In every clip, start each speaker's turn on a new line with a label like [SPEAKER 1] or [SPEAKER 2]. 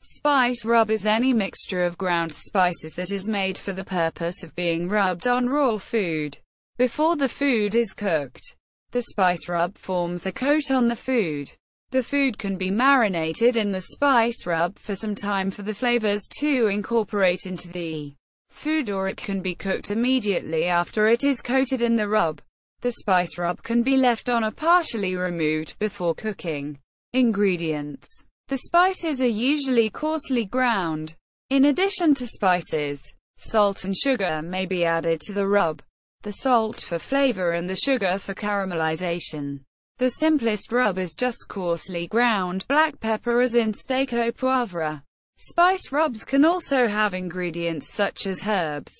[SPEAKER 1] Spice rub is any mixture of ground spices that is made for the purpose of being rubbed on raw food before the food is cooked. The spice rub forms a coat on the food. The food can be marinated in the spice rub for some time for the flavors to incorporate into the food, or it can be cooked immediately after it is coated in the rub. The spice rub can be left on or partially removed before cooking. Ingredients. The spices are usually coarsely ground. In addition to spices, salt and sugar may be added to the rub. The salt for flavor and the sugar for caramelization. The simplest rub is just coarsely ground black pepper, as in steak au poivre. Spice rubs can also have ingredients such as herbs,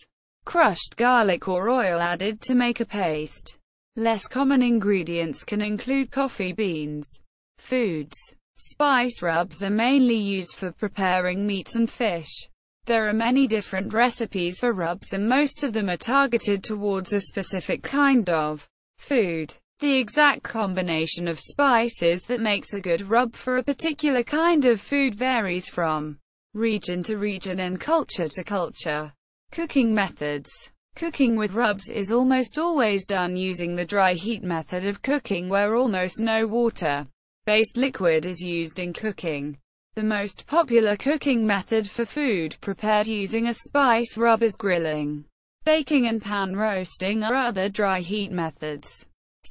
[SPEAKER 1] crushed garlic or oil added to make a paste. Less common ingredients can include coffee beans. Foods. Spice rubs are mainly used for preparing meats and fish. There are many different recipes for rubs, and most of them are targeted towards a specific kind of food. The exact combination of spices that makes a good rub for a particular kind of food varies from region to region and culture to culture. Cooking methods. Cooking with rubs is almost always done using the dry heat method of cooking, where almost no water-based liquid is used in cooking. The most popular cooking method for food prepared using a spice rub is grilling. Baking and pan roasting are other dry heat methods.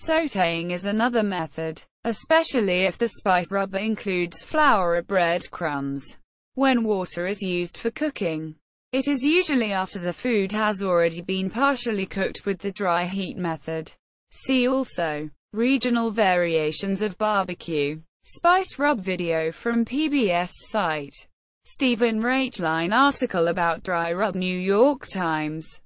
[SPEAKER 1] Sautéing is another method, especially if the spice rub includes flour or breadcrumbs. When water is used for cooking, it is usually after the food has already been partially cooked with the dry heat method. See also regional variations of barbecue. Spice rub video from PBS site. Stephen Rachline article about dry rub, New York Times.